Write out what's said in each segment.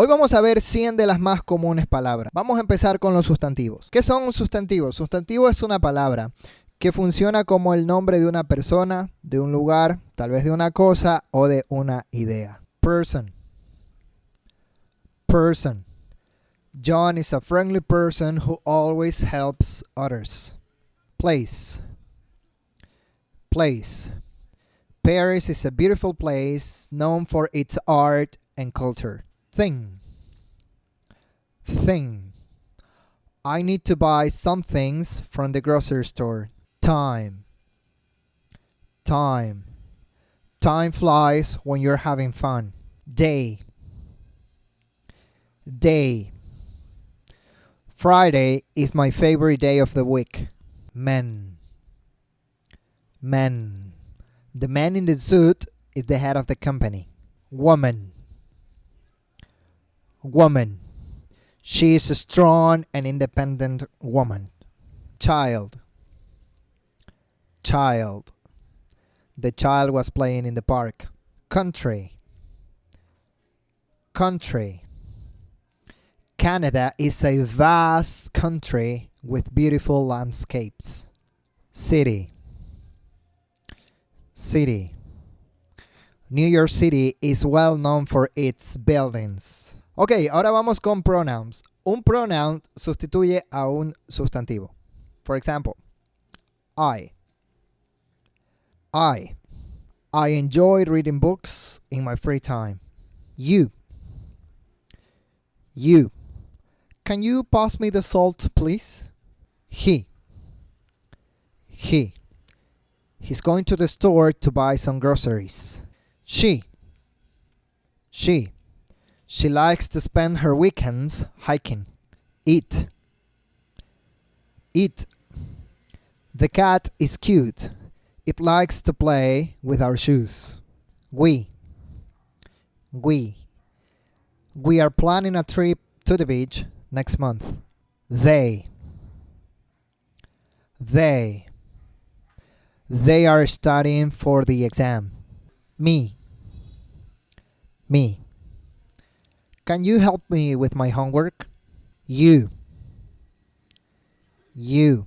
Hoy vamos a ver 100 de las más comunes palabras. Vamos a empezar con los sustantivos. ¿Qué son un sustantivo? Sustantivo es una palabra que funciona como el nombre de una persona, de un lugar, tal vez de una cosa o de una idea. Person. Person. John is a friendly person who always helps others. Place. Place. Paris is a beautiful place known for its art and culture. Thing. Thing. I need to buy some things from the grocery store. Time. Time. Time flies when you're having fun. Day. Day. Friday is my favorite day of the week. Men. Men. The man in the suit is the head of the company. Woman. Woman. She is a strong and independent woman. Child. Child. The child was playing in the park. Country. Country. Canada is a vast country with beautiful landscapes. City. City. New York City is well known for its buildings. Ok, ahora vamos con pronouns. Un pronoun sustituye a un sustantivo. For example, I. I enjoy reading books in my free time. You. You. Can you pass me the salt, please? He. He. He's going to the store to buy some groceries. She. She. She likes to spend her weekends hiking. It. It. The cat is cute. It likes to play with our shoes. We. We. We are planning a trip to the beach next month. They. They. They are studying for the exam. Me. Me. Can you help me with my homework? You. You.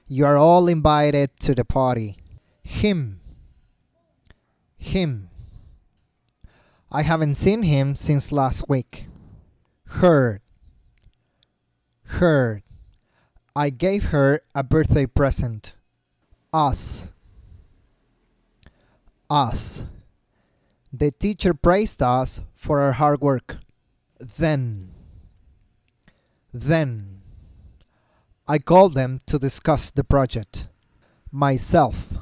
You are all invited to the party. Him. Him. I haven't seen him since last week. Her. Her. I gave her a birthday present. Us. Us. The teacher praised us for our hard work. Then. Then. I called them to discuss the project. Myself.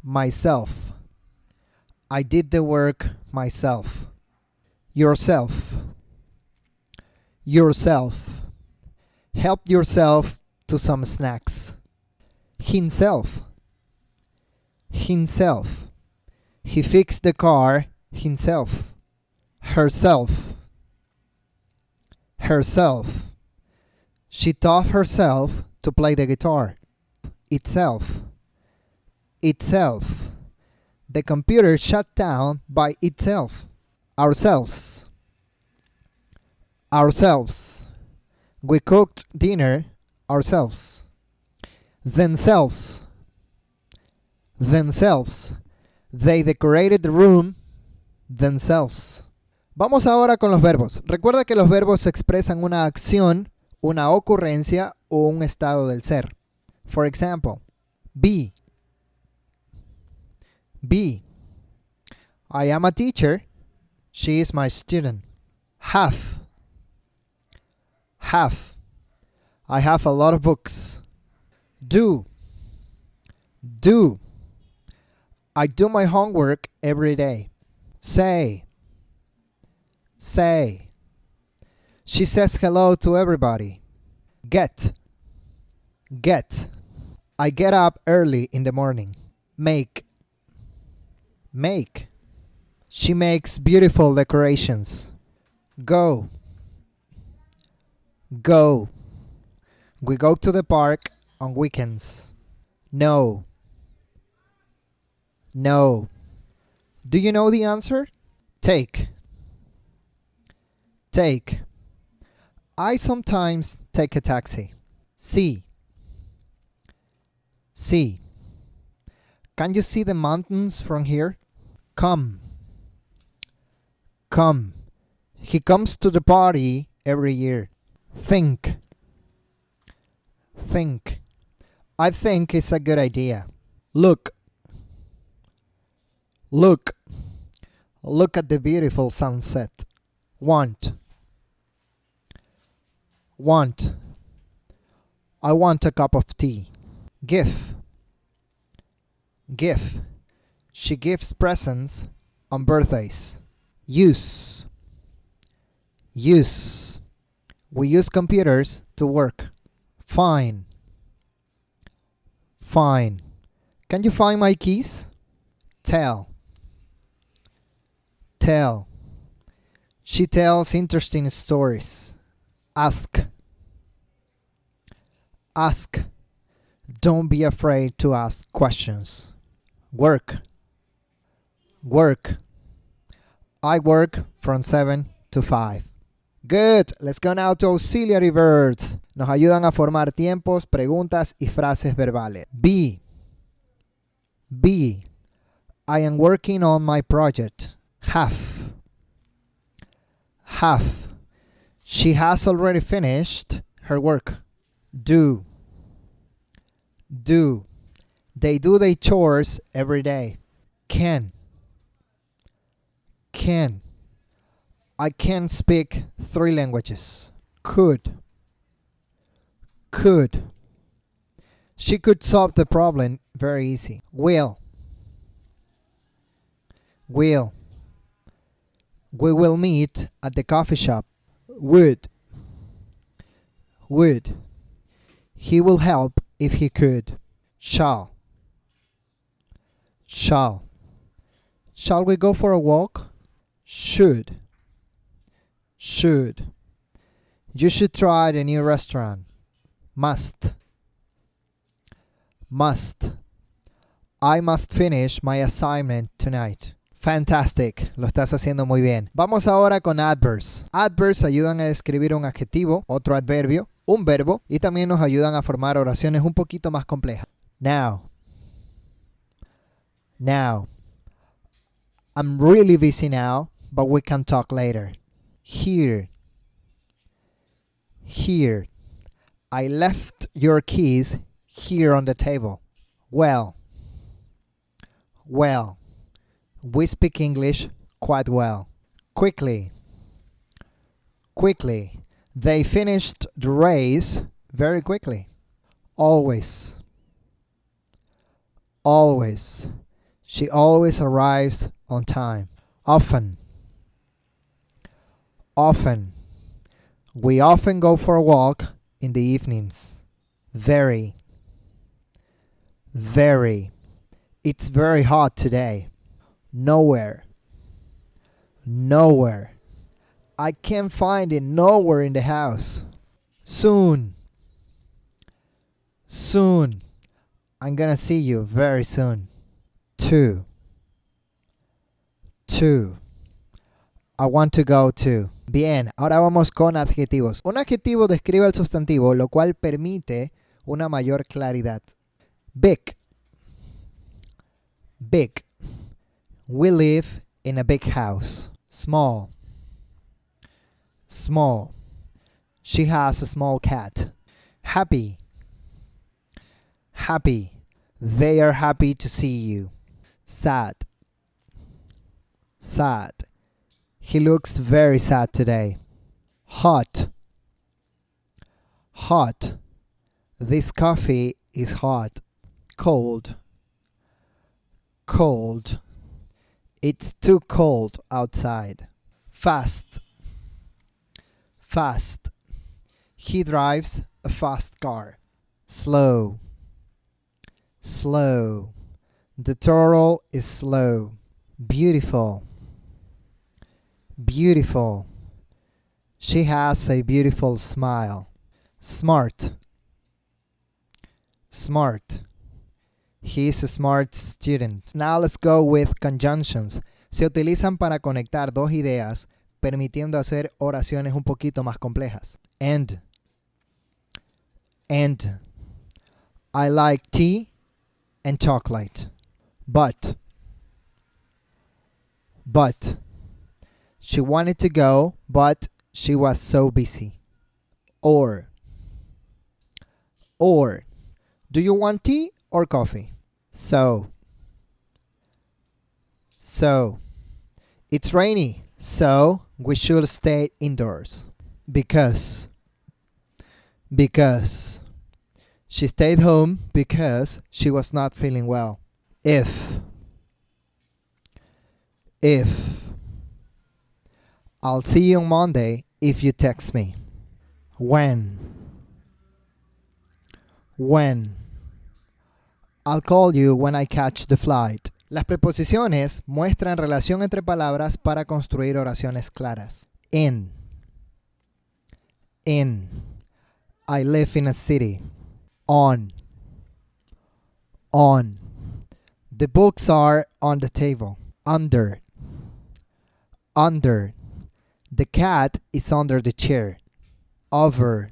Myself. I did the work myself. Yourself. Yourself. Help yourself to some snacks. Himself. Himself. He fixed the car himself. Herself. Herself. She taught herself to play the guitar. Itself. Itself. The computer shut down by itself. Ourselves. Ourselves. We cooked dinner ourselves. Themselves. Themselves. They decorated the room themselves. Vamos ahora con los verbos. Recuerda que los verbos expresan una acción, una ocurrencia o un estado del ser. For example, be. Be. I am a teacher. She is my student. Have. Have. I have a lot of books. Do. Do. I do my homework every day. Say. Say. She says hello to everybody. Get. Get. I get up early in the morning. Make. Make. She makes beautiful decorations. Go. Go. We go to the park on weekends. No. No. Do you know the answer? Take. Take. I sometimes take a taxi. See. See. Can you see the mountains from here? Come. Come. He comes to the party every year. Think. Think. I think it's a good idea. Look. Look. Look at the beautiful sunset. Want. Want. I want a cup of tea. Give. Give. She gives presents on birthdays. Use. Use. We use computers to work. Find. Find. Can you find my keys? Tell. Tell. She tells interesting stories. Ask. Ask. Don't be afraid to ask questions. Work. Work. I work from 7 to 5. Good. Let's go now to auxiliary verbs. Nos ayudan a formar tiempos, preguntas y frases verbales. Be. Be. I am working on my project. Have. Have. She has already finished her work. Do. Do. They do their chores every day. Can. Can. I can speak 3 languages. Could. Could. She could solve the problem very easy. Will. Will. We will meet at the coffee shop. Would. Would. He will help if he could. Shall. Shall. Shall we go for a walk? Should. Should. You should try the new restaurant. Must. Must. I must finish my assignment tonight. Fantastic, lo estás haciendo muy bien. Vamos ahora con adverbs. Adverbs ayudan a describir un adjetivo, otro adverbio, un verbo y también nos ayudan a formar oraciones un poquito más complejas. Now. Now. I'm really busy now, but we can talk later. Here. Here. I left your keys here on the table. Well. Well. We speak English quite well. Quickly. Quickly. They finished the race very quickly. Always. Always. She always arrives on time. Often. Often. We often go for a walk in the evenings. Very. Very. It's very hot today. Nowhere. Nowhere. I can't find it nowhere in the house. Soon. Soon. I'm gonna see you very soon. To. To. I want to go to. Bien, ahora vamos con adjetivos. Un adjetivo describe el sustantivo, lo cual permite una mayor claridad. Big. Big. We live in a big house. Small. Small. She has a small cat. Happy. Happy. They are happy to see you. Sad. Sad. He looks very sad today. Hot. Hot. This coffee is hot. Cold. Cold. It's too cold outside. Fast. Fast. He drives a fast car. Slow. Slow. The turtle is slow. Beautiful. Beautiful. She has a beautiful smile. Smart. Smart. He's a smart student. Now let's go with conjunctions. Se utilizan para conectar dos ideas, permitiendo hacer oraciones un poquito más complejas. And I like tea and chocolate. But she wanted to go, but she was so busy. Or do you want tea or coffee? So it's rainy, so we should stay indoors. Because she stayed home because she was not feeling well. If I'll see you on Monday if you text me. When I'll call you when I catch the flight. Las preposiciones muestran relación entre palabras para construir oraciones claras. In I live in a city. On the books are on the table. Under the cat is under the chair. Over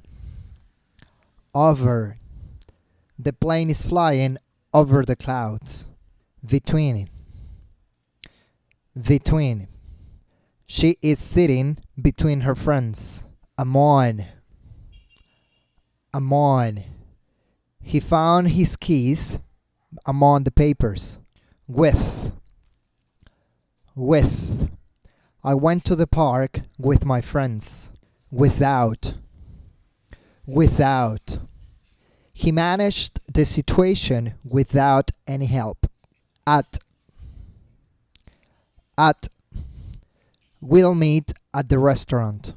the plane is flying over the clouds. Between she is sitting between her friends. Among he found his keys among the papers. With I went to the park with my friends. Without he managed the situation without any help. At we'll meet at the restaurant.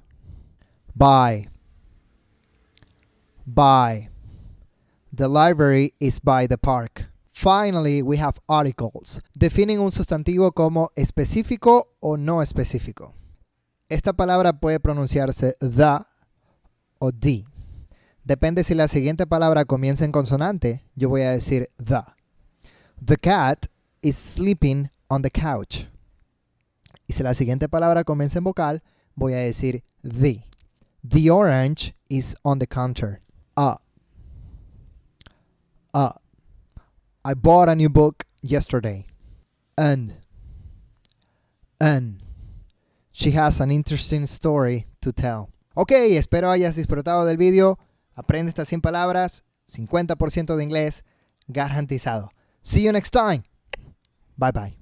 By the library is by the park. Finally, we have articles. Definen un sustantivo como específico o no específico. Esta palabra puede pronunciarse the o the. Depende si la siguiente palabra comienza en consonante, yo voy a decir the. The cat is sleeping on the couch. Y si la siguiente palabra comienza en vocal, voy a decir the. The orange is on the counter. I bought a new book yesterday. And she has an interesting story to tell. Ok, espero hayas disfrutado del video. Aprende estas 100 palabras, 50% de inglés garantizado. See you next time. Bye bye.